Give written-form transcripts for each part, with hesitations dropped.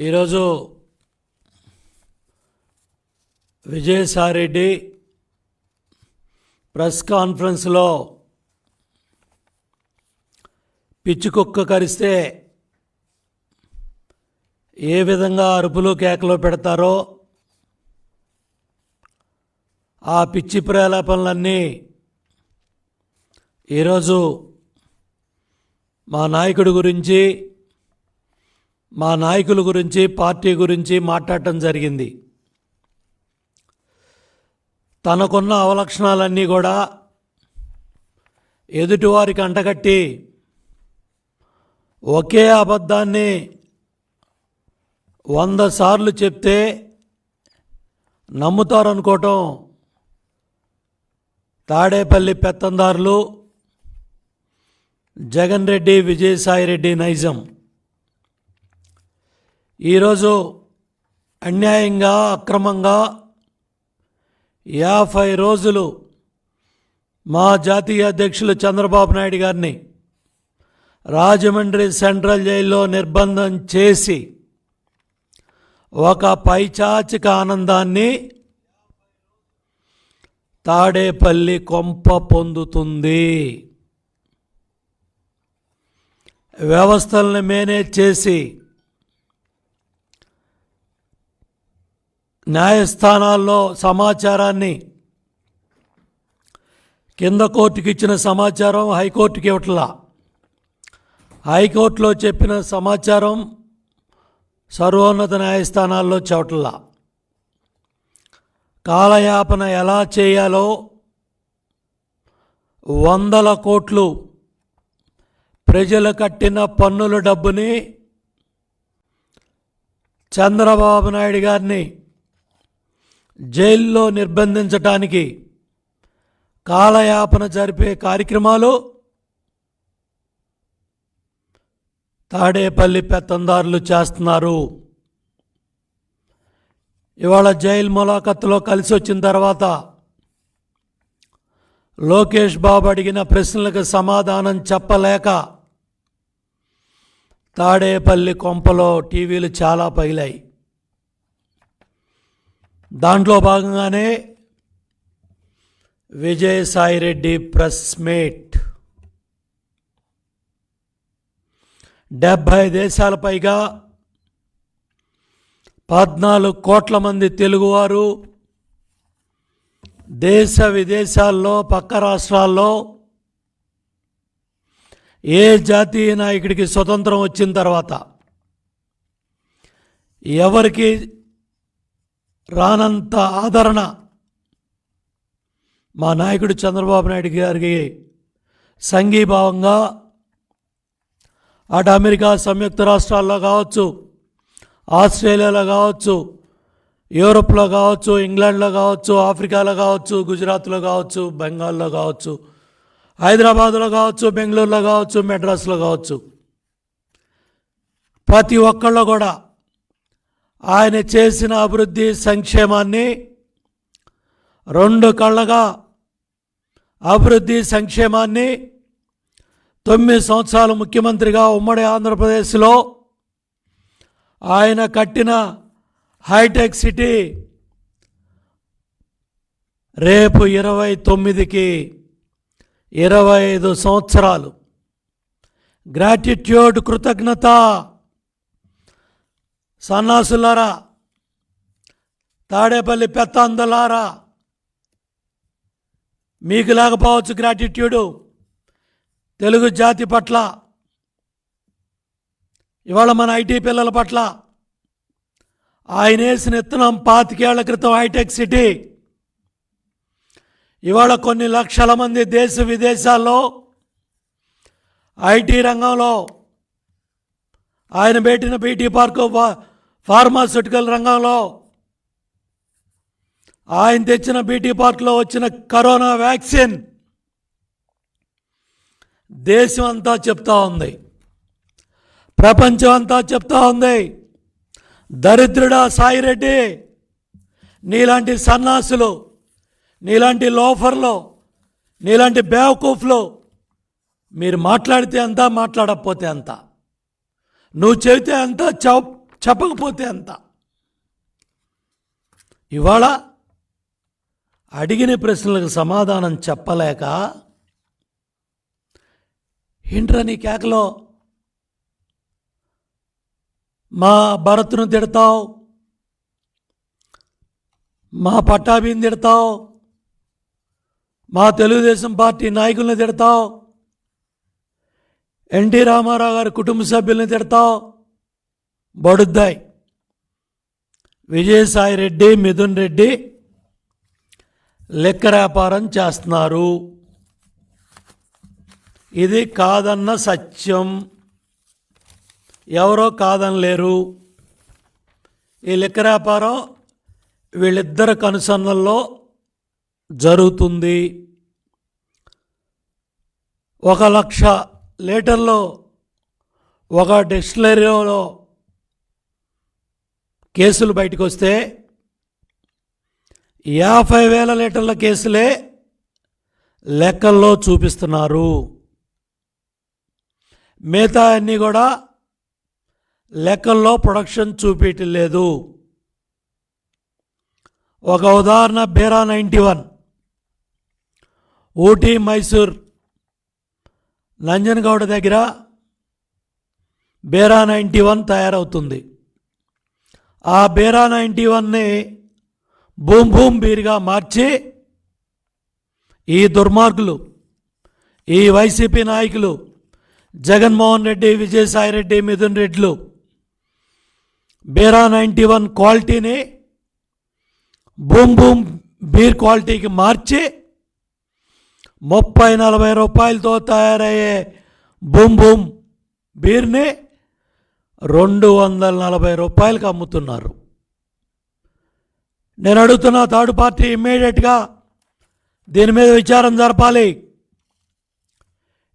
ఈరోజు విజయసాయిరెడ్డి ప్రెస్ కాన్ఫరెన్స్లో పిచ్చి కుక్క కరిస్తే ఏ విధంగా అరుపులు కేకలు పెడతారో ఆ పిచ్చి ప్రేలాపనలన్నీ ఈరోజు మా నాయకుడి గురించి, మా నాయకుల గురించి, పార్టీ గురించి మాట్లాడటం జరిగింది. తనకున్న అవలక్షణాలన్నీ కూడా ఎదుటివారికి అంటగట్టి ఒకే అబద్ధాన్ని 100 సార్లు చెప్తే నమ్ముతారనుకోవటం తాడేపల్లి పెత్తందారులు జగన్ రెడ్డి, విజయసాయిరెడ్డి నైజం. ఈరోజు అన్యాయంగా, అక్రమంగా 50 రోజులు మా జాతీయ అధ్యక్షులు చంద్రబాబు నాయుడు గారిని రాజమండ్రి సెంట్రల్ జైల్లో నిర్బంధం చేసి ఒక పైచాచిక ఆనందాన్ని తాడేపల్లి కొంప పొందుతుంది. వ్యవస్థలను మేనేజ్ చేసి న్యాయస్థానాల్లో సమాచారాన్ని కింద కోర్టుకి ఇచ్చిన సమాచారం హైకోర్టుకి ఇవ్వట్లా, హైకోర్టులో చెప్పిన సమాచారం సర్వోన్నత న్యాయస్థానాల్లో చెప్పట్లా. కాలయాపన ఎలా చేయాలో 100 కోట్లు ప్రజలు కట్టిన పన్నుల డబ్బుని చంద్రబాబు నాయుడు గారిని జైల్లో నిర్బంధించటానికి కాలయాపన జరిపే కార్యక్రమాలు తాడేపల్లి పెత్తందారులు చేస్తున్నారు. ఇవాళ జైలు ములాఖత్తులో కలిసి వచ్చిన తర్వాత లోకేష్ బాబు అడిగిన ప్రశ్నలకు సమాధానం చెప్పలేక తాడేపల్లి కొంపలో టీవీలు చాలా పగిలాయి. దాంట్లో భాగంగానే విజయసాయిరెడ్డి ప్రెస్ మీట్ 70 దేశాల పైగా 14 కోట్ల మంది తెలుగువారు దేశ విదేశాల్లో, పక్క రాష్ట్రాల్లో ఏ జాతీయ నాయకుడికి స్వతంత్రం వచ్చిన తర్వాత ఎవరికి రానంత ఆదరణ మా నాయకుడు చంద్రబాబు నాయుడు గారికి సంఘీభావంగా అటు అమెరికా సంయుక్త రాష్ట్రాల్లో కావచ్చు, ఆస్ట్రేలియాలో కావచ్చు, యూరోప్లో కావచ్చు, ఇంగ్లాండ్లో కావచ్చు, ఆఫ్రికాలో కావచ్చు, గుజరాత్లో కావచ్చు, బెంగాల్లో కావచ్చు, హైదరాబాద్లో కావచ్చు, బెంగళూరులో కావచ్చు, మెడ్రాస్లో కావచ్చు, ప్రతి ఒక్కళ్ళు కూడా ఆయన చేసిన అభివృద్ధి సంక్షేమాన్ని 2 కళ్ళగా అభివృద్ధి సంక్షేమాన్ని 9 సంవత్సరాలు ముఖ్యమంత్రిగా ఉమ్మడి ఆంధ్రప్రదేశ్లో ఆయన కట్టిన హైటెక్ సిటీ రేపు 29కి 25 సంవత్సరాలు. గ్రాటిట్యూడ్, కృతజ్ఞత. సన్నాసులారా, తాడేపల్లి పెత్తందులారా, మీకు లేకపోవచ్చు గ్రాటిట్యూడు తెలుగు జాతి పట్ల, ఇవాళ మన ఐటీ పిల్లల పట్ల. ఆయన వేసిన ఇత్తనం 25 ఏళ్ల క్రితం హైటెక్ సిటీ ఇవాళ కొన్ని లక్షల మంది దేశ విదేశాల్లో ఐటీ రంగంలో ఆయన పెట్టిన బీటీ పార్కు, ఫార్మాస్యూటికల్ రంగంలో ఆయన తెచ్చిన బీటీ పార్క్లో వచ్చిన కరోనా వ్యాక్సిన్ దేశం అంతా చెప్తా ఉంది, ప్రపంచం అంతా చెప్తా ఉంది. దరిద్రుడా సాయిరెడ్డి, నీలాంటి సన్నాసులు, నీలాంటి లోఫర్లు, నీలాంటి బేవకూఫ్లు మీరు మాట్లాడితే అంత, మాట్లాడకపోతే అంత. నువ్వు చెబితే అంత చెప్పకపోతే ఎంత. ఇవాళ అడిగిన ప్రశ్నలకు సమాధానం చెప్పలేక ఏంట్రా నీ కేకలో, మా భరత్ను తిడతావు, మా పట్టాభిని తిడతావు, మా తెలుగుదేశం పార్టీ నాయకుల్ని తిడతావు, ఎన్టీ రామారావు గారి కుటుంబ సభ్యుల్ని తిడతావు. బడుద్దాయి. విజయసాయి రెడ్డి, మిథున్ రెడ్డి లెక్క వ్యాపారం చేస్తున్నారు. ఇది కాదన్న సత్యం, ఎవరో కాదనలేరు. ఈ లెక్క వ్యాపారం వీళ్ళిద్దరి కనుసన్నల్లో జరుగుతుంది. 1,00,000 లీటర్లు ఒక డిస్టిలరీలో కేసులు బయటకు వస్తే 50,000 లీటర్ల కేసులే లెక్కల్లో చూపిస్తున్నారు. మిగతా అన్నీ కూడా లెక్కల్లో ప్రొడక్షన్ చూపించలేదు. ఒక ఉదాహరణ, బేరా 91 ఊటీ మైసూర్ నంజనగౌడ దగ్గర బేరా 91 తయారవుతుంది. ఆ బేరా 91ని బూమ్ బూమ్ బీర్గా మార్చి ఈ దుర్మార్గులు, ఈ వైసీపీ నాయకులు జగన్మోహన్ రెడ్డి, విజయసాయి రెడ్డి, మిథున్ రెడ్డిలు బేరా 91 క్వాలిటీని బూమ్ బూమ్ బీర్ క్వాలిటీకి మార్చి 30-40 రూపాయలతో తయారయ్యే బూమ్ బూమ్ బీర్ని 240 రూపాయలకు అమ్ముతున్నారు. నేను అడుగుతున్న థర్డ్ పార్టీ ఇమ్మీడియట్గా దీని మీద విచారం జరపాలి.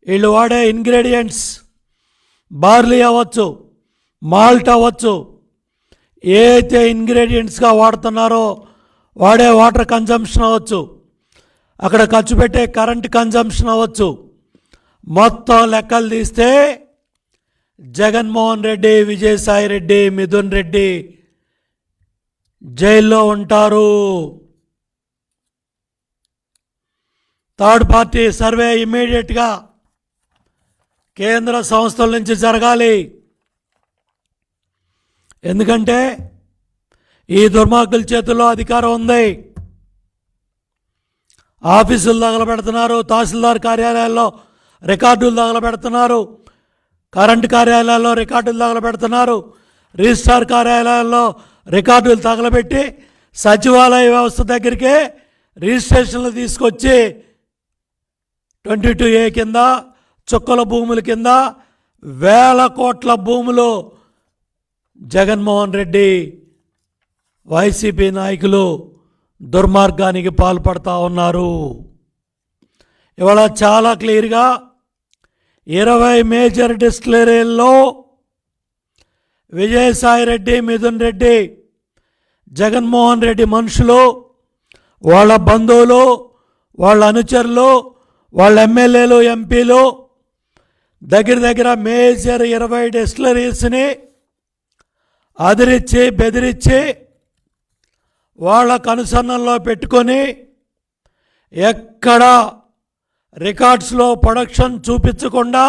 వీళ్ళు వాడే ఇంగ్రీడియంట్స్ బార్లీ అవ్వచ్చు, మాల్ట్ అవ్వచ్చు, ఏ అయితే ఇంగ్రీడియంట్స్గా వాడుతున్నారో వాడే వాటర్ కన్జంప్షన్ అవ్వచ్చు, అక్కడ ఖర్చు పెట్టే కరెంట్ కన్జంప్షన్ అవ్వచ్చు, మొత్తం లెక్కలు తీస్తే జగన్మోహన్ రెడ్డి, విజయసాయి రెడ్డి, మిథున్ రెడ్డి జైల్లో ఉంటారు. థర్డ్ పార్టీ సర్వే ఇమ్మీడియట్గా కేంద్ర సంస్థల నుంచి జరగాలి. ఎందుకంటే ఈ దుర్మార్గుల చేతుల్లో అధికారం ఉంది. ఆఫీసులు తగలబెడుతున్నారు, తహసీల్దార్ కార్యాలయాల్లో రికార్డులు తగలబెడుతున్నారు, కరెంటు కార్యాలయాల్లో రికార్డులు తగలబెడుతున్నారు, రిజిస్ట్రార్ కార్యాలయాల్లో రికార్డులు తగలబెట్టి సచివాలయ వ్యవస్థ దగ్గరికే రిజిస్ట్రేషన్లు తీసుకొచ్చి 22A కింద చుక్కల భూముల కింద వేల కోట్ల భూములు జగన్మోహన్ రెడ్డి, వైసీపీ నాయకులు దుర్మార్గానికి పాల్పడతా ఉన్నారు. ఇవాళ చాలా క్లియర్గా 20 మేజర్ డిస్టిలరీల్లో విజయసాయి రెడ్డి, మిథున్ రెడ్డి, జగన్మోహన్ రెడ్డి మనుషులు, వాళ్ళ బంధువులు, వాళ్ళ అనుచరులు, వాళ్ళ ఎమ్మెల్యేలు, ఎంపీలు దగ్గర మేజర్ 20 డిస్టిలరీస్ని అదిరించి బెదిరించి వాళ్ళ కనుసన్నల్లో పెట్టుకొని ఎక్కడ రికార్డ్స్లో ప్రొడక్షన్ చూపించకుండా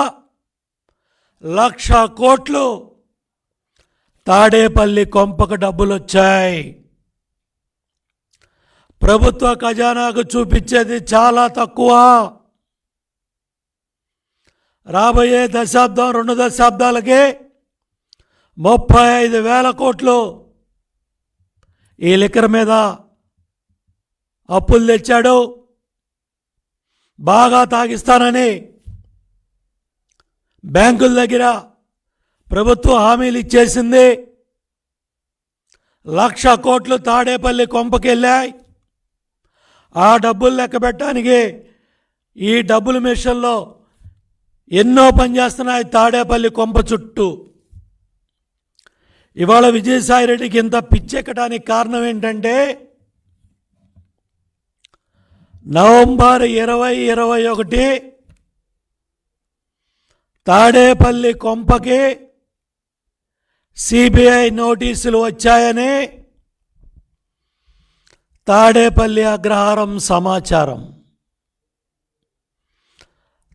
1,00,000 కోట్లు తాడేపల్లి కొంపకు డబ్బులు వచ్చాయి. ప్రభుత్వ ఖజానాకు చూపించేది చాలా తక్కువ. రాబోయే దశాబ్దం, 2 దశాబ్దాలకి 35,000 కోట్లు ఈ లిక్కర్ మీద అప్పులు తెచ్చాడు. బాగా తాగిస్తానని బ్యాంకుల దగ్గర ప్రభుత్వం హామీలు ఇచ్చేసింది. 1,00,000 కోట్లు తాడేపల్లి కొంపకి వెళ్ళాయి. ఆ డబ్బులు లెక్క పెట్టడానికి ఈ డబ్బుల మిషన్లో ఎన్నో పనిచేస్తున్నాయి తాడేపల్లి కొంప చుట్టూ. ఇవాళ విజయసాయి రెడ్డికి ఇంత పిచ్చెక్కడానికి కారణం ఏంటంటే నవంబర్ 2021 తాడేపల్లి కొంపకి సిబిఐ నోటీసులు వచ్చాయని తాడేపల్లి అగ్రహారం సమాచారం.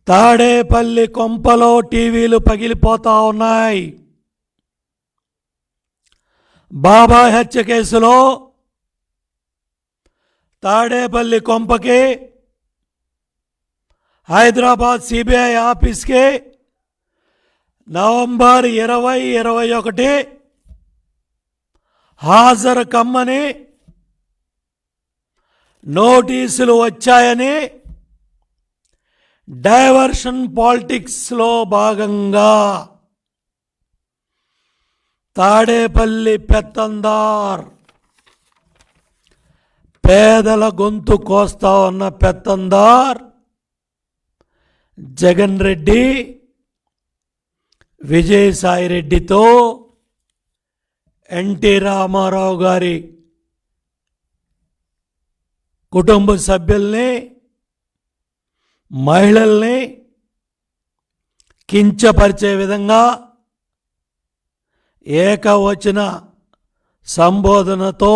తాడేపల్లి కొంపలో టీవీలు పగిలిపోతా ఉన్నాయి. బాబాయ్ హత్య కేసులో తాడేపల్లి కొంపకి హైదరాబాద్ సిబిఐ ఆఫీస్కి నవంబర్ 2021 హాజరు కమ్మని నోటీసులు వచ్చాయని డైవర్షన్ పాలిటిక్స్లో భాగంగా తాడేపల్లి పెత్తందార్, పేదల గొంతు కోస్తా ఉన్న పెత్తందార్ జగన్ రెడ్డి విజయసాయిరెడ్డితో ఎన్టీ రామారావు గారి కుటుంబ సభ్యుల్ని, మహిళల్ని కించపరిచే విధంగా ఏకవచన సంబోధనతో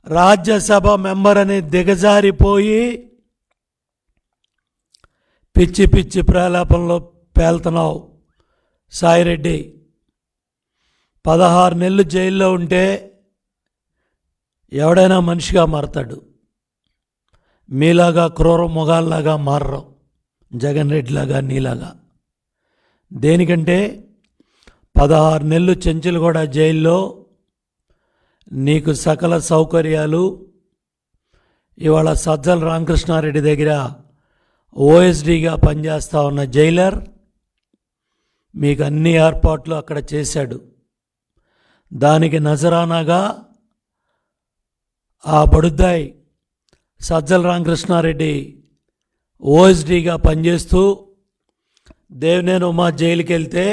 రాజ్యసభ మెంబర్ అని దిగజారిపోయి పిచ్చి పిచ్చి ప్రలాపంలో పేల్తున్నావు సాయిరెడ్డి. 16 నెలలు జైల్లో ఉంటే ఎవడైనా మనిషిగా మారతాడు. మీలాగా క్రూర మొగాల్లాగా మారరు, జగన్ రెడ్డిలాగా నీలాగా. దేనికంటే 16 నెలలు చెంచులు కూడా జైల్లో నీకు సకల సౌకర్యాలు. ఇవాళ సజ్జల రామకృష్ణారెడ్డి దగ్గర ఓఎస్డీగా పనిచేస్తూ ఉన్న జైలర్ మీకు అన్ని ఏర్పాట్లు అక్కడ చేశాడు. దానికి నజరానాగా ఆ బడుద్దాయి సజ్జల రామకృష్ణారెడ్డి ఓఎస్డీగా పనిచేస్తూ దేవినేని ఉమా జైలుకి వెళ్తే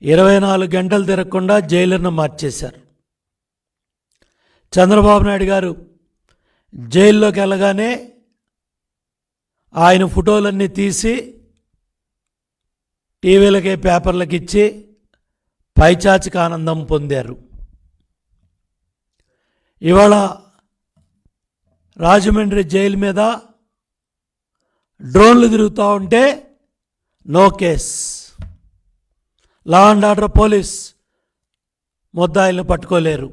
24 గంటలు తిరగకుండా జైలర్ను మార్చేశారు. చంద్రబాబు నాయుడు గారు జైల్లోకి వెళ్ళగానే ఆయన ఫోటోలన్నీ తీసి టీవీలకి, పేపర్లకు ఇచ్చి పైచాచిక ఆనందం పొందారు. ఇవాళ రాజమండ్రి జైలు మీద డ్రోన్లు తిరుగుతూ ఉంటే no case. Law and order police ముద్దాయిలను పట్టుకోలేరు,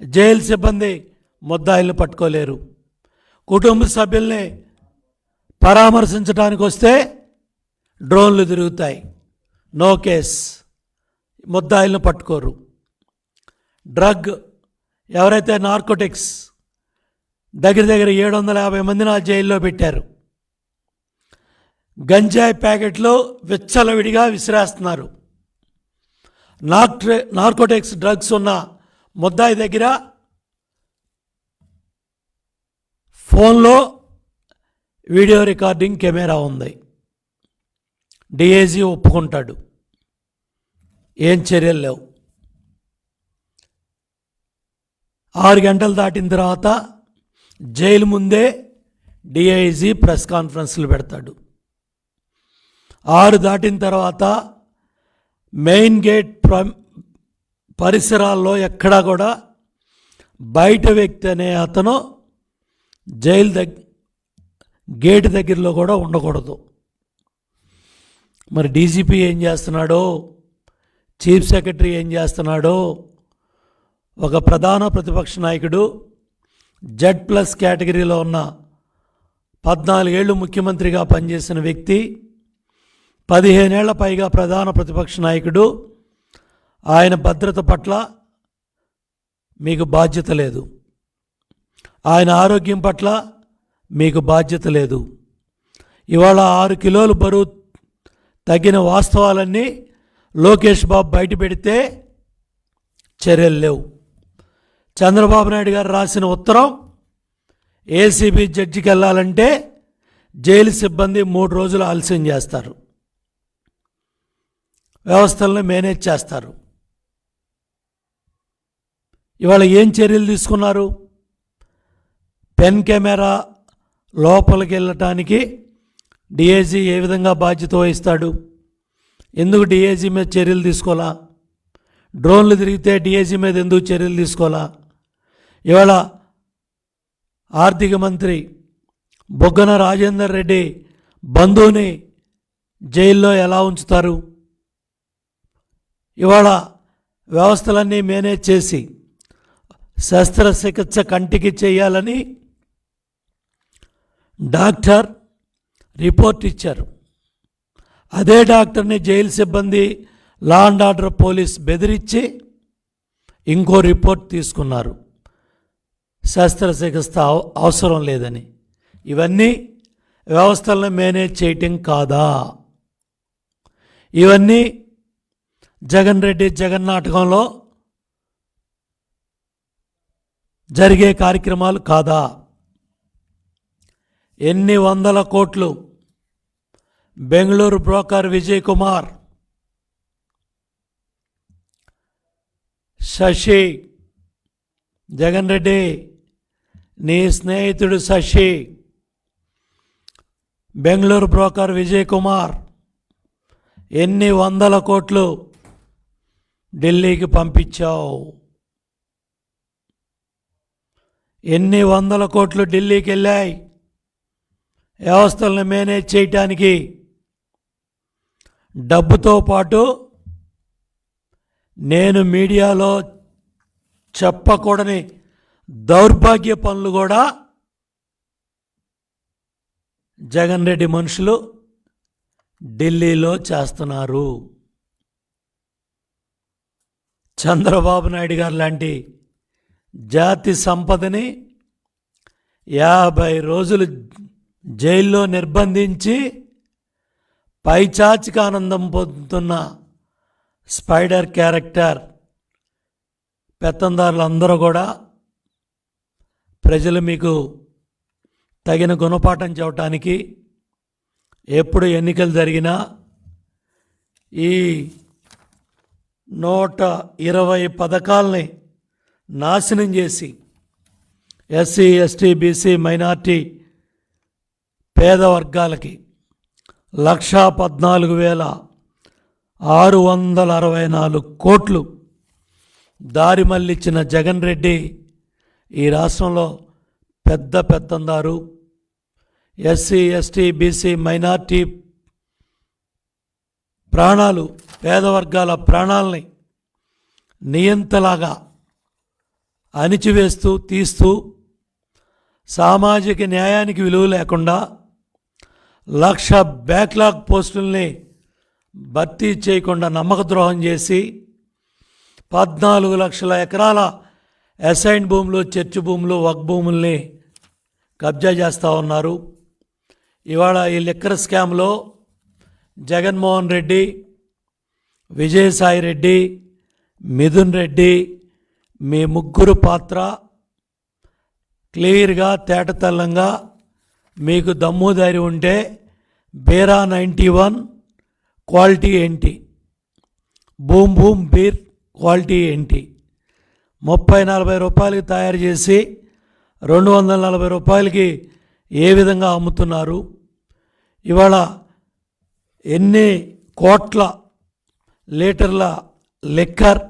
జైలు సిబ్బంది ముద్దాయిలను పట్టుకోలేరు. కుటుంబ సభ్యుల్ని పరామర్శించడానికి వస్తే డ్రోన్లు తిరుగుతాయి, నో కేస్, ముద్దాయిలను పట్టుకోరు. డ్రగ్ ఎవరైతే నార్కోటిక్స్ దగ్గర 750 మందిని ఆ జైల్లో పెట్టారు. గంజాయి ప్యాకెట్లు విచ్చలవిడిగా విసిరేస్తున్నారు. నార్కోటిక్స్ డ్రగ్స్ ఉన్న ముద్దాయి దగ్గర ఫోన్లో వీడియో రికార్డింగ్ కెమెరా ఉంది. డిఐజీ ఒప్పుకుంటాడు, ఏం చర్యలు లేవు. 6 గంటలు దాటిన తర్వాత జైలు ముందే డిఐజీ ప్రెస్ కాన్ఫరెన్స్లు పెడతాడు. 6 దాటిన తర్వాత మెయిన్ గేట్ పరిసరాల్లో ఎక్కడా కూడా బయట వ్యక్తి అనే అతను జైలు గేటు దగ్గరలో కూడా ఉండకూడదు. మరి డీజీపీ ఏం చేస్తున్నాడో, చీఫ్ సెక్రటరీ ఏం చేస్తున్నాడో, ఒక ప్రధాన ప్రతిపక్ష నాయకుడు Z+ కేటగిరీలో ఉన్న 14 ఏళ్ళు ముఖ్యమంత్రిగా పనిచేసిన వ్యక్తి, 15 ఏళ్ల పైగా ప్రధాన ప్రతిపక్ష నాయకుడు, ఆయన భద్రత పట్ల మీకు బాధ్యత లేదు, ఆయన ఆరోగ్యం పట్ల మీకు బాధ్యత లేదు. ఇవాళ 6 కిలోలు బరువు తగ్గిన వాస్తవాలన్నీ లోకేష్ బాబు బయట పెడితే చర్యలు లేవు. చంద్రబాబు నాయుడు గారు రాసిన ఉత్తరం ఏసీబీ జడ్జికి వెళ్ళాలంటే జైలు సిబ్బంది 3 రోజులు ఆలస్యం చేస్తారు, వ్యవస్థలను మేనేజ్ చేస్తారు. ఇవాళ ఏం చర్యలు తీసుకున్నారు? పెన్ కెమెరా లోపలికి వెళ్ళటానికి డిఐజీ ఏ విధంగా బాధ్యత వహిస్తాడు, ఎందుకు డిఐజీ మీద చర్యలు తీసుకోవాలా? డ్రోన్లు తిరిగితే డిఐజీ మీద ఎందుకు చర్యలు తీసుకోవాలా? ఇవాళ ఆర్థిక మంత్రి బొగ్గన రాజేందర్ రెడ్డి బంధువుని జైల్లో ఎలా ఉంచుతారు? ఇవాళ వ్యవస్థలన్నీ మేనేజ్ చేసి శస్త్రచికిత్స కంటికి చేయాలని డాక్టర్ రిపోర్ట్ ఇచ్చారు. అదే డాక్టర్ని జైలు సిబ్బంది, లా అండ్ ఆర్డర్ పోలీస్ బెదిరించి ఇంకో రిపోర్ట్ తీసుకున్నారు, శస్త్రచికిత్స అవసరం లేదని. ఇవన్నీ వ్యవస్థలను మేనేజ్ చేయటం కాదా? ఇవన్నీ జగన్ రెడ్డి జగన్నాటకంలో జరిగే కార్యక్రమాలు కాదా? ఎన్ని వందల కోట్లు బెంగళూరు బ్రోకర్ విజయ్ కుమార్, శశి, జగన్ రెడ్డి నీ స్నేహితుడు శశి, బెంగళూరు బ్రోకర్ విజయ్ కుమార్ ఎన్ని వందల కోట్లు ఢిల్లీకి పంపించావు? ఎన్ని వందల కోట్లు ఢిల్లీకి వెళ్ళాయి వ్యవస్థలను మేనేజ్ చేయటానికి? డబ్బుతో పాటు నేను మీడియాలో చెప్పకూడని దౌర్భాగ్య పనులు కూడా జగన్ రెడ్డి మనుషులు ఢిల్లీలో చేస్తున్నారు. చంద్రబాబు నాయుడు గారు లాంటి జాతి సంపదని 50 రోజులు జైల్లో నిర్బంధించి పైచాచిక ఆనందం పొందుతున్న స్పైడర్ క్యారెక్టర్ పెత్తందారులందరూ కూడా ప్రజలు మీకు తగిన గుణపాఠం చెప్పడానికి ఎప్పుడు ఎన్నికలు జరిగినా ఈ 120 పథకాలని నాశనం చేసి ఎస్సీ, ఎస్టీ, బీసీ, మైనార్టీ పేద వర్గాలకి 1,14,664 కోట్లు దారి మళ్ళించిన జగన్ రెడ్డి ఈ రాష్ట్రంలో పెద్ద పెత్తందారు. ఎస్సీ, ఎస్టీ, బీసీ, మైనార్టీ ప్రాణాలు, పేద వర్గాల ప్రాణాలని నియంతలాగా అణిచివేస్తూ తీస్తూ సామాజిక న్యాయానికి విలువ లేకుండా 1,00,000 బ్యాక్లాగ్ పోస్టుల్ని భర్తీ చేయకుండా నమ్మక ద్రోహం చేసి 14 లక్షల ఎకరాల అసైన్ భూములు, చర్చి భూములు, వక్ భూముల్ని కబ్జా చేస్తూ ఉన్నారు. ఇవాళ ఈ లిక్కర్ స్కామ్లో జగన్మోహన్ రెడ్డి, విజయసాయి రెడ్డి, మిథున్ రెడ్డి మీ ముగ్గురు పాత్ర క్లియర్గా తేటతెల్లంగా మీకు దమ్ము ధైర్యం ఉంటే బేరా 91 క్వాలిటీ ఏంటి, బూమ్ బూమ్ బీర్ క్వాలిటీ ఏంటి, 30-40 రూపాయలకి తయారు చేసి 240 రూపాయలకి ఏ విధంగా అమ్ముతున్నారు? ఇవాళ ఎన్ని కోట్ల లీటర్ల లిక్కర్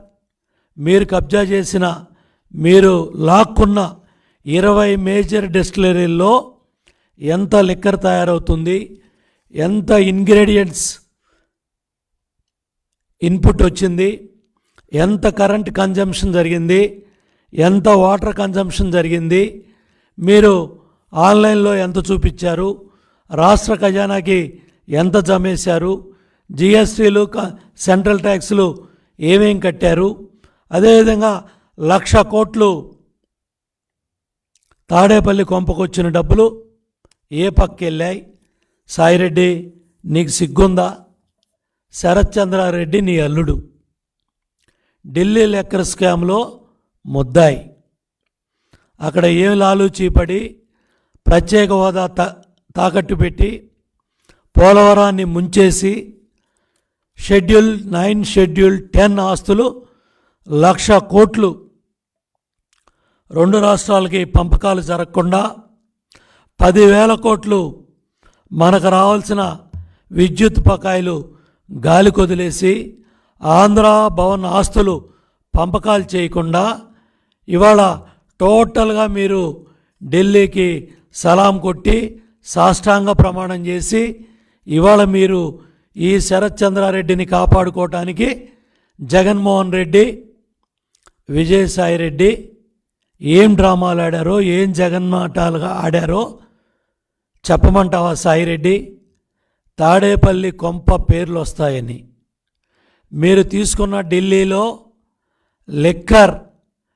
మీరు కబ్జా చేసిన, మీరు లాక్కున్న 20 మేజర్ డిస్టిలరీల్లో ఎంత లిక్కర్ తయారవుతుంది, ఎంత ఇంగ్రీడియంట్స్ ఇన్పుట్ వచ్చింది, ఎంత కరెంట్ కన్జంప్షన్ జరిగింది, ఎంత వాటర్ కన్జంప్షన్ జరిగింది, మీరు ఆన్లైన్లో ఎంత చూపించారు, రాష్ట్ర ఖజానాకి ఎంత జమేశారు, జిఎస్టీలు, సెంట్రల్ ట్యాక్స్లు ఏమేం కట్టారు, అదేవిధంగా 1,00,000 కోట్లు తాడేపల్లి కొంపకొచ్చిన డబ్బులు ఏ పక్క వెళ్ళాయి? సాయిరెడ్డి నీకు సిగ్గుందా? శరత్ చంద్రారెడ్డి నీ అల్లుడు ఢిల్లీ లెక్కర్ స్కామ్లో ముద్దాయి. అక్కడ ఏం లాలూచీపడి ప్రత్యేక హోదా తాకట్టు పెట్టి పోలవరాన్ని ముంచేసి షెడ్యూల్ 9, షెడ్యూల్ 10 ఆస్తులు 1,00,000 కోట్లు 2 రాష్ట్రాలకి పంపకాలు జరగకుండా 10,000 కోట్లు మనకు రావాల్సిన విద్యుత్ బకాయిలు గాలి కొదిలేసి ఆంధ్ర భవన్ ఆస్తులు పంపకాలు చేయకుండా ఇవాళ టోటల్గా మీరు ఢిల్లీకి సలాం కొట్టి సాష్టాంగ ప్రమాణం చేసి ఇవాళ మీరు ఈ శరత్ చంద్రారెడ్డిని కాపాడుకోవటానికి జగన్మోహన్ రెడ్డి, విజయసాయి రెడ్డి ఏం డ్రామాలు ఆడారో, ఏం జగన్నాటాలుగా ఆడారో చెప్పమంటావా సాయిరెడ్డి? తాడేపల్లి కొంప పేర్లు వస్తాయని, మీరు తీసుకున్న ఢిల్లీలో లిక్కర్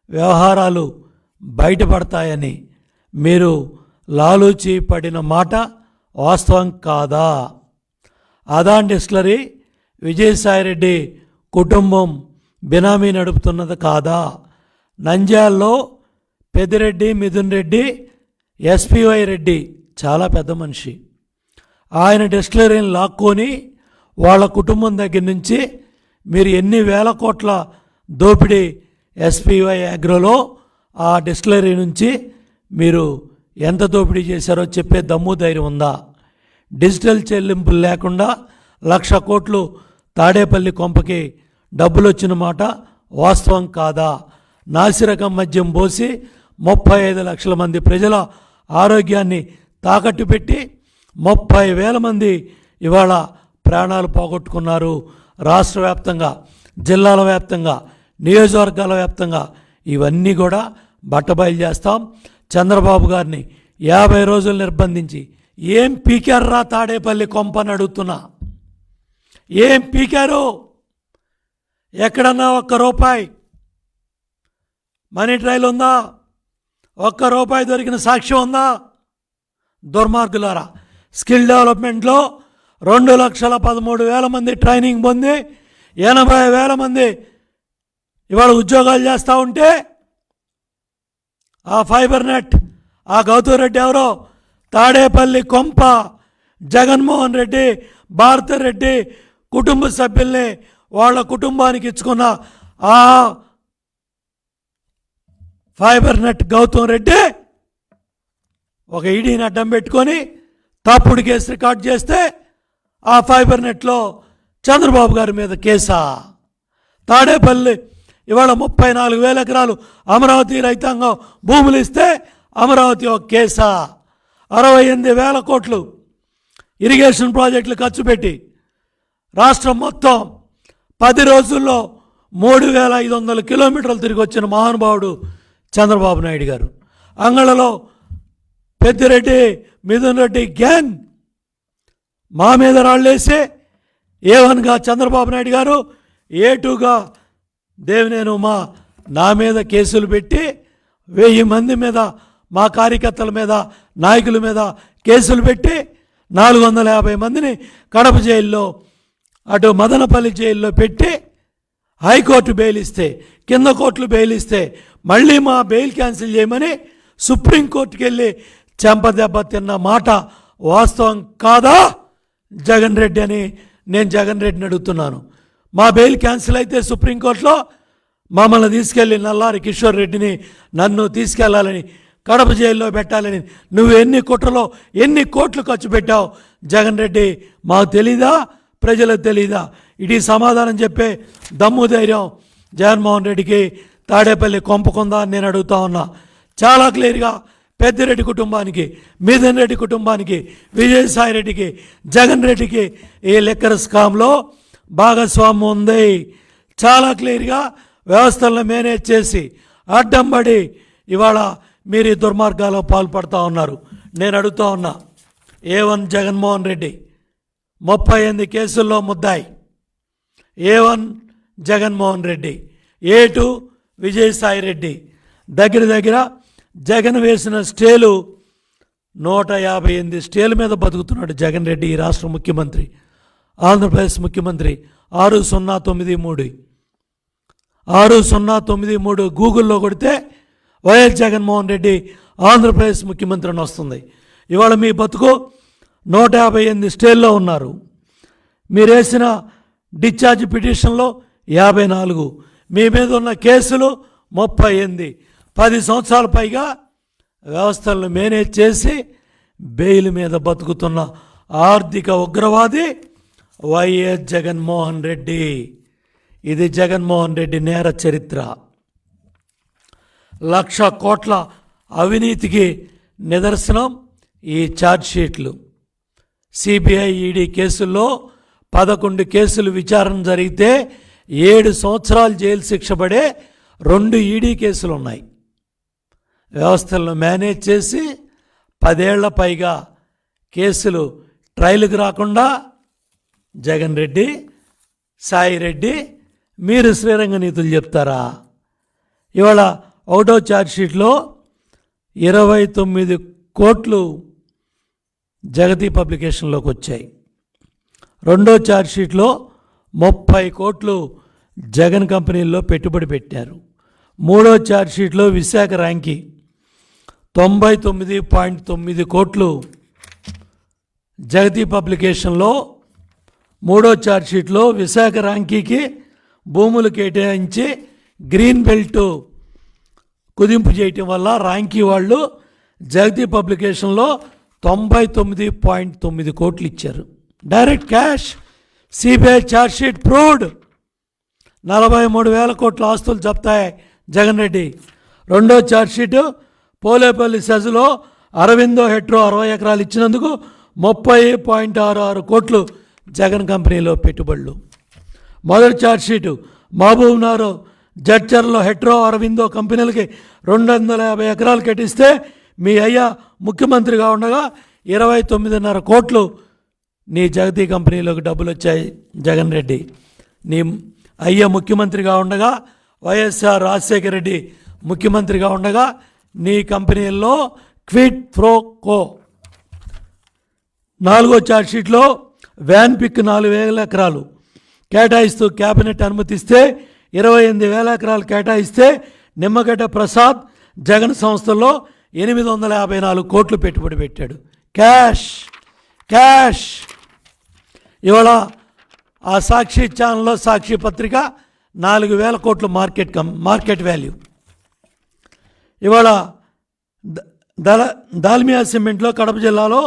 వ్యవహారాలు బయటపడతాయని మీరు లాలూచి పడిన మాట వాస్తవం కాదా? అదాన్ డిస్టిలరీ విజయసాయిరెడ్డి కుటుంబం బినామీ నడుపుతున్నది కాదా? నంద్యాలలో పెద్దిరెడ్డి, మిథున్ రెడ్డి, ఎస్పివై రెడ్డి చాలా పెద్ద మనిషి, ఆయన డిస్టిలరీని లాక్కొని వాళ్ళ కుటుంబం దగ్గర నుంచి మీరు ఎన్ని వేల కోట్ల దోపిడీ ఎస్పివై అగ్రోలో ఆ డిస్టిలరీ నుంచి మీరు ఎంత దోపిడీ చేశారో చెప్పే దమ్ము ధైర్యం ఉందా? డిజిటల్ చెల్లింపులు లేకుండా 1,00,000 కోట్లు తాడేపల్లి కొంపకి డబ్బులు వచ్చిన మాట వాస్తవం కాదా? నాసిరకం మద్యం పోసి 35 లక్షల మంది ప్రజల ఆరోగ్యాన్ని తాకట్టు పెట్టి 30,000 మంది ఇవాళ ప్రాణాలు పోగొట్టుకున్నారు. రాష్ట్ర వ్యాప్తంగా, జిల్లాల వ్యాప్తంగా, నియోజకవర్గాల వ్యాప్తంగా ఇవన్నీ కూడా బట్టబయలు చేస్తాం. చంద్రబాబు గారిని 50 రోజులు నిర్బంధించి ఏం పీకారా తాడేపల్లి కొంపని అడుగుతున్నా, ఏం పీకారు? ఎక్కడన్నా ₹1 మనీ ట్రయల్ ఉందా? ₹1 దొరికిన సాక్ష్యం ఉందా? దుర్మార్గులారా, స్కిల్ డెవలప్మెంట్లో 2,13,000 మంది ట్రైనింగ్ పొంది 80,000 మంది ఇవాళ ఉద్యోగాలు చేస్తూ ఉంటే ఆ ఫైబర్ నెట్, ఆ గౌతమ్ రెడ్డి ఎవరో తాడేపల్లి కొంప జగన్మోహన్ రెడ్డి, భారతిరెడ్డి కుటుంబ సభ్యుల్ని వాళ్ళ కుటుంబానికి ఇచ్చుకున్న ఆ ఫైబర్ నెట్ గౌతమ్ రెడ్డి ఒక ఈడీని అడ్డం పెట్టుకొని తప్పుడు కేసు రికార్డ్ చేస్తే ఆ ఫైబర్ నెట్లో చంద్రబాబు గారి మీద కేసా? తాడేపల్లి ఇవాళ 34,000 ఎకరాలు అమరావతి రైతాంగం భూములు ఇస్తే అమరావతి ఒక కేసా? 68,000 కోట్లు ఇరిగేషన్ ప్రాజెక్టులు ఖర్చు పెట్టి రాష్ట్రం మొత్తం 10 రోజుల్లో 3,500 కిలోమీటర్లు తిరిగి వచ్చిన మహానుభావుడు చంద్రబాబు నాయుడు గారు. అంగళలో పెద్దిరెడ్డి, మిథున్ రెడ్డి గ్యాంగ్ మా మీద రాళ్ళేసి A1గా చంద్రబాబు నాయుడు గారు, A2గా దేవినేని ఉమా నా మీద కేసులు పెట్టి 1000 మంది మీద, మా కార్యకర్తల మీద, నాయకుల మీద కేసులు పెట్టి 450 మందిని కడప జైల్లో, అటు మదనపల్లి జైల్లో పెట్టి హైకోర్టు బెయిల్ ఇస్తే, కింద కోర్టులు బెయిల్ ఇస్తే మళ్ళీ మా బెయిల్ క్యాన్సిల్ చేయమని సుప్రీంకోర్టుకి వెళ్ళి చెంపదెబ్బ తిన్న మాట వాస్తవం కాదా జగన్ రెడ్డి అని నేను జగన్ రెడ్డిని అడుగుతున్నాను. మా బెయిల్ క్యాన్సిల్ అయితే సుప్రీంకోర్టులో మమ్మల్ని తీసుకెళ్ళి నల్లారి కిషోర్ రెడ్డిని, నన్ను తీసుకెళ్లాలని, కడప జైల్లో పెట్టాలని నువ్వు ఎన్ని కోట్లు ఖర్చు పెట్టావు జగన్ రెడ్డి? మాకు తెలీదా? ప్రజలకు తెలీదా? ఇది సమాధానం చెప్పే దమ్ము ధైర్యం జగన్మోహన్ రెడ్డికి, తాడేపల్లి కొంపకుందా అని నేను అడుగుతా ఉన్నా. చాలా క్లియర్గా పెద్దిరెడ్డి కుటుంబానికి, మిథున్ రెడ్డి కుటుంబానికి, విజయసాయి రెడ్డికి, జగన్ రెడ్డికి ఈ లిక్కర్ స్కామ్లో భాగస్వామ్యం ఉంది. చాలా క్లియర్గా వ్యవస్థలను మేనేజ్ చేసి అడ్డంబడి ఇవాళ మీరు ఈ దుర్మార్గాల్లో పాల్పడుతూ ఉన్నారు. నేను అడుగుతా ఉన్నా, A1 జగన్మోహన్ రెడ్డి 38 కేసుల్లో ముద్దాయి, A1 జగన్మోహన్ రెడ్డి, A2 విజయసాయి రెడ్డి. దగ్గర జగన్ వేసిన స్టేలు 158 స్టేల మీద బతుకుతున్నాడు జగన్ రెడ్డి, ఈ రాష్ట్ర ముఖ్యమంత్రి, ఆంధ్రప్రదేశ్ ముఖ్యమంత్రి. 6093 గూగుల్లో కొడితే వైఎస్ జగన్మోహన్ రెడ్డి ఆంధ్రప్రదేశ్ ముఖ్యమంత్రి అని వస్తుంది. ఇవాళ మీ బతుకు 158 స్టేల్లో ఉన్నారు. మీరు వేసిన డిశ్చార్జ్ పిటిషన్లో 54, మీ మీద ఉన్న కేసులు 38. 10 సంవత్సరాల పైగా వ్యవస్థలను మేనేజ్ చేసి బెయిల్ మీద బతుకుతున్న ఆర్థిక ఉగ్రవాది వైఎస్ జగన్మోహన్ రెడ్డి. ఇది జగన్మోహన్ రెడ్డి నేర చరిత్ర. 1,00,000 కోట్ల అవినీతికి నిదర్శనం ఈ ఛార్జ్షీట్లు. సిబిఐ ఈడీ కేసుల్లో 11 కేసులు విచారణ జరిగితే 7 సంవత్సరాలు జైలు శిక్ష పడే 2 ఈడీ కేసులు ఉన్నాయి. వ్యవస్థలను మేనేజ్ చేసి 10 ఏళ్ల పైగా కేసులు ట్రయల్కి రాకుండా జగన్ రెడ్డి, సాయి రెడ్డి మీరు శ్రీరంగ నీతులు చెప్తారా? ఇవాళ ఒకటో ఛార్జ్షీట్లో 29 కోట్లు జగతి పబ్లికేషన్లోకి వచ్చాయి. రెండో ఛార్జ్షీట్లో 30 కోట్లు జగన్ కంపెనీల్లో పెట్టుబడి పెట్టారు. మూడో ఛార్జ్షీట్లో విశాఖ ర్యాంకి 99.9 కోట్లు జగతి పబ్లికేషన్లో. మూడో ఛార్జ్షీట్లో విశాఖ ర్యాంకీకి భూములు కేటాయించి గ్రీన్ బెల్ట్ కుదింపు చేయటం వల్ల ర్యాంకీ వాళ్ళు జగతి పబ్లికేషన్లో 99.9 కోట్లు ఇచ్చారు. Direct cash. CBI chargesheet proved. 43,000 కోట్ల ఆస్తులు జప్తాయి జగన్ రెడ్డి. రెండో ఛార్జ్షీటు పోలేపల్లి సెజ్లో అరవిందో హెట్రో 60 ఎకరాలు ఇచ్చినందుకు 30.66 కోట్లు జగన్ కంపెనీలో పెట్టుబడులు. మొదటి ఛార్జ్షీటు మహబూబ్నగర్ జడ్చర్లో హెట్రో అరవిందో కంపెనీలకి 250 ఎకరాలు కట్టిస్తే మీ అయ్యా ముఖ్యమంత్రిగా ఉండగా 29.5 కోట్లు నీ జగతి కంపెనీలోకి డబ్బులు వచ్చాయి జగన్ రెడ్డి. నీ అయ్య ముఖ్యమంత్రిగా ఉండగా, వైఎస్ఆర్ రాజశేఖర రెడ్డి ముఖ్యమంత్రిగా ఉండగా నీ కంపెనీల్లో క్విడ్ ప్రో కో. నాలుగో ఛార్జ్షీట్లో వ్యాన్ పిక్ 4,000 ఎకరాలు కేటాయిస్తూ కేబినెట్ అనుమతిస్తే 28,000 ఎకరాలు కేటాయిస్తే నిమ్మగడ్డ ప్రసాద్ జగన్ సంస్థల్లో 854 కోట్లు పెట్టుబడి పెట్టాడు. Cash cash. ఇవాళ ఆ సాక్షి ఛానల్లో సాక్షి పత్రిక 4,000 కోట్లు మార్కెట్ వాల్యూ. ఇవాళ దాల్మియా సిమెంట్లో కడప జిల్లాలో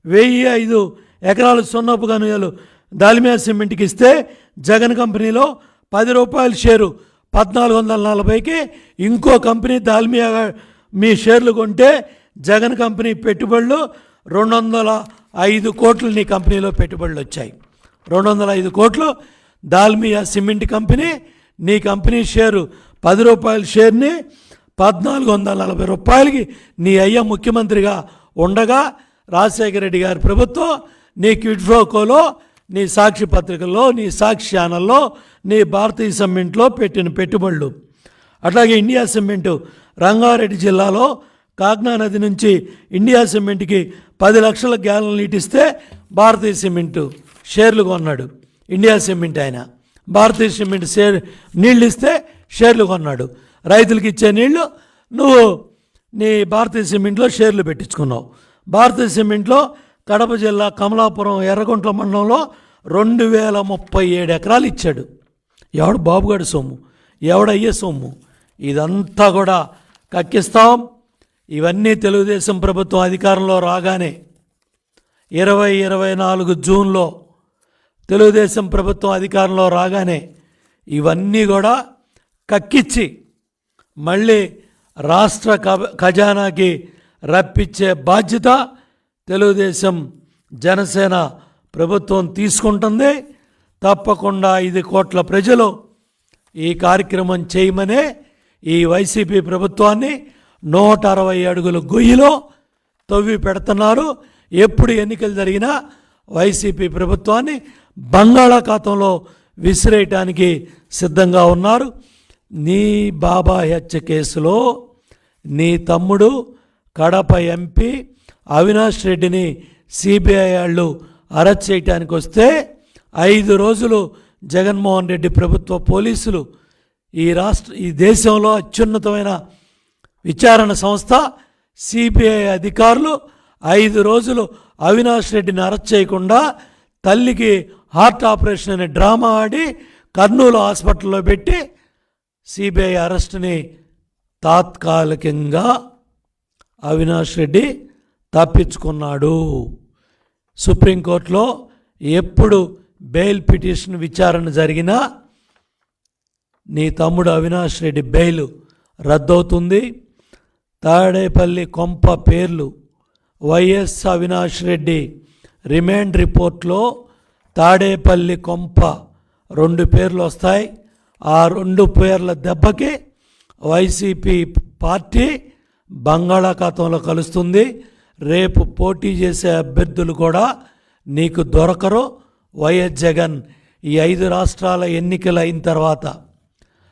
1,005 ఎకరాలు సున్నపు గనులు దాల్మియా సిమెంట్కి ఇస్తే జగన్ కంపెనీలో 10 రూపాయల షేరు 1,440కి ఇంకో కంపెనీ దాల్మియా మీ షేర్లు కొంటే జగన్ కంపెనీ పెట్టుబడులు 205 కోట్లు నీ కంపెనీలో పెట్టుబడులు వచ్చాయి. 205 కోట్లు దాల్మియా సిమెంట్ కంపెనీ నీ కంపెనీ షేరు 10 రూపాయల షేర్ని 1,440 రూపాయలకి నీ అయ్య ముఖ్యమంత్రిగా ఉండగా రాజశేఖర రెడ్డి గారి ప్రభుత్వం నీ క్విడ్ ప్రో కోలో, నీ సాక్షి పత్రికల్లో, నీ సాక్షి ఛానల్లో, నీ భారతీయ సిమెంట్లో పెట్టిన పెట్టుబడులు. అట్లాగే ఇండియా సిమెంటు రంగారెడ్డి జిల్లాలో కాగ్నా నది నుంచి ఇండియా సిమెంట్కి 10 లక్షల గ్యాలన్లు నీటిస్తే భారతీయ సిమెంటు షేర్లు కొన్నాడు. ఇండియా సిమెంట్ ఆయన భారతీయ సిమెంట్ నీళ్ళు ఇస్తే షేర్లు కొన్నాడు. రైతులకి ఇచ్చే నీళ్లు నువ్వు నీ భారతీయ సిమెంట్లో షేర్లు పెట్టించుకున్నావు. భారతీయ సిమెంట్లో కడప జిల్లా కమలాపురం ఎర్రగుంట్ల మండలంలో 2,037 ఎకరాలు ఇచ్చాడు. ఎవడు బాబుగాడి సొమ్ము, ఎవడయ్యే సొమ్ము, ఇదంతా కూడా కక్కిస్తాం. ఇవన్నీ తెలుగుదేశం ప్రభుత్వం అధికారంలో రాగానే 2024 జూన్లో తెలుగుదేశం ప్రభుత్వం అధికారంలో రాగానే ఇవన్నీ కూడా కక్కిచ్చి మళ్ళీ రాష్ట్ర ఖజానాకి రప్పించే బాధ్యత తెలుగుదేశం జనసేన ప్రభుత్వం తీసుకుంటుంది. తప్పకుండా 5 కోట్ల ప్రజలు ఈ కార్యక్రమం చేయమనే ఈ వైసీపీ ప్రభుత్వాన్ని 160 అడుగుల గొయ్యిలో తవ్వి పెడుతున్నారు. ఎప్పుడు ఎన్నికలు జరిగినా వైసీపీ ప్రభుత్వాన్ని బంగాళాఖాతంలో విసిరేయటానికి సిద్ధంగా ఉన్నారు. నీ బాబా హత్య కేసులో నీ తమ్ముడు కడప ఎంపీ అవినాష్ రెడ్డిని సిబిఐ వాళ్ళు అరెస్ట్ చేయడానికి వస్తే 5 రోజులు జగన్మోహన్ రెడ్డి ప్రభుత్వ పోలీసులు ఈ దేశంలో అత్యున్నతమైన విచారణ సంస్థ సిబిఐ అధికారులు 5 రోజులు అవినాష్ రెడ్డిని అరెస్ట్ చేయకుండా తల్లికి హార్ట్ ఆపరేషన్ అనే డ్రామా ఆడి కర్నూలు హాస్పిటల్లో పెట్టి సిబిఐ అరెస్ట్ని తాత్కాలికంగా అవినాష్ రెడ్డి తప్పించుకున్నాడు. సుప్రీంకోర్టులో ఎప్పుడు బెయిల్ పిటిషన్ విచారణ జరిగినా నీ తమ్ముడు అవినాష్ రెడ్డి బెయిల్ రద్దవుతుంది. తాడేపల్లి కొంప పేర్లు వైఎస్ అవినాష్ రెడ్డి రిమాండ్ రిపోర్ట్లో తాడేపల్లి కొంప 2 పేర్లు వస్తాయి. ఆ 2 పేర్ల దెబ్బకి వైసీపీ పార్టీ బంగాళాఖాతంలో కలుస్తుంది. రేపు పోటీ చేసే అభ్యర్థులు కూడా నీకు దొరకరు. వైఎస్ జగన్ ఈ 5 రాష్ట్రాల ఎన్నికలు అయిన తర్వాత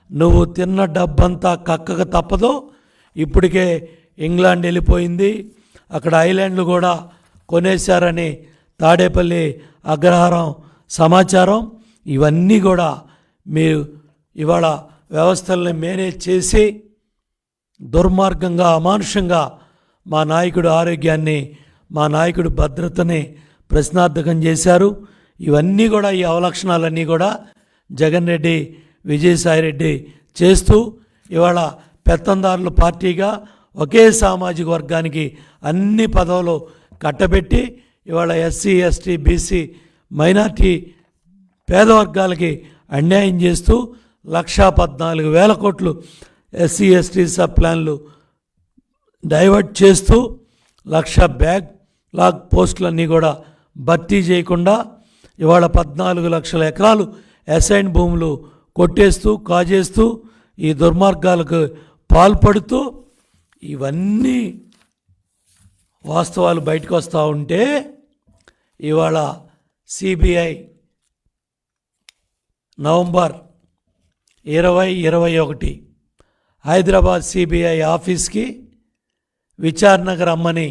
నువ్వు తిన్న డబ్బంతా కక్కక తప్పదు. ఇప్పటికే ఇంగ్లాండ్ వెళ్ళిపోయింది, అక్కడ ఐలాండ్లు కూడా కొనేశారని తాడేపల్లి అగ్రహారం సమాచారం. ఇవన్నీ కూడా మీరు ఇవాళ వ్యవస్థల్ని మేనేజ్ చేసి దుర్మార్గంగా అమానుషంగా మా నాయకుడు ఆరోగ్యాన్ని, మా నాయకుడు భద్రతని ప్రశ్నార్థకం చేశారు. ఇవన్నీ కూడా, ఈ అవలక్షణాలన్నీ కూడా జగన్ రెడ్డి, విజయసాయిరెడ్డి చేస్తూ ఇవాళ పెత్తందారుల పార్టీగా ఒకే సామాజిక వర్గానికి అన్ని పదవులు కట్టబెట్టి ఇవాళ ఎస్సీ, ఎస్టీ, బీసీ, మైనార్టీ పేద వర్గాలకి అన్యాయం చేస్తూ 1,14,000 కోట్లు ఎస్సీ, ఎస్టీ సబ్ ప్లాన్లు డైవర్ట్ చేస్తూ 1,00,000 బ్యాక్లాగ్ పోస్టులన్నీ కూడా భర్తీ చేయకుండా ఇవాళ 14 లక్షల ఎకరాలు అసైన్ భూములు కొట్టేస్తూ కాజేస్తూ ఈ దుర్మార్గాలకు పాల్పడుతూ ఇవన్నీ వాస్తవాలు బయటకు వస్తూ ఉంటే ఇవాళ సిబిఐ నవంబర్ 2021 హైదరాబాద్ సిబిఐ ఆఫీస్కి విచారణకు రమ్మని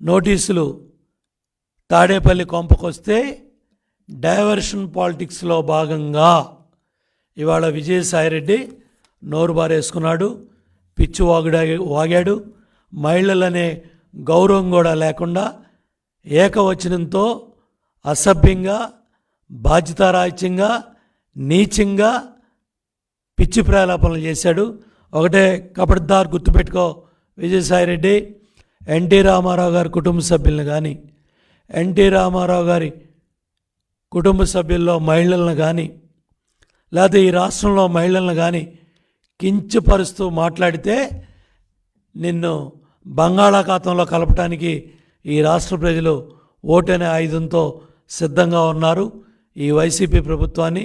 నోటీసులు తాడేపల్లి కొంపకొస్తే డైవర్షన్ పాలిటిక్స్లో భాగంగా ఇవాళ విజయసాయిరెడ్డి నోరు బారేసుకున్నాడు, పిచ్చి వాగాడు. మహిళలనే గౌరవం కూడా లేకుండా ఏకవచనంతో అసభ్యంగా, బాధ్యతారాహిత్యంగా, నీచంగా పిచ్చి ప్రలాపనలు చేశాడు. ఒకటే కపడదారు గుర్తుపెట్టుకో విజయసాయిరెడ్డి, ఎన్టీ రామారావు గారి కుటుంబ సభ్యులను కానీ, ఎన్టీ రామారావు గారి కుటుంబ సభ్యుల్లో మహిళలను కానీ, లేకపోతే ఈ రాష్ట్రంలో మహిళలను కానీ కించపరుస్తూ మాట్లాడితే నిన్ను బంగాళాఖాతంలో కలపటానికి ఈ రాష్ట్ర ప్రజలు ఓటనే ఆయుధంతో సిద్ధంగా ఉన్నారు. ఈ వైసీపీ ప్రభుత్వాన్ని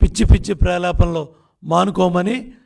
పిచ్చి పిచ్చి ప్రలాపనలో మానుకోమని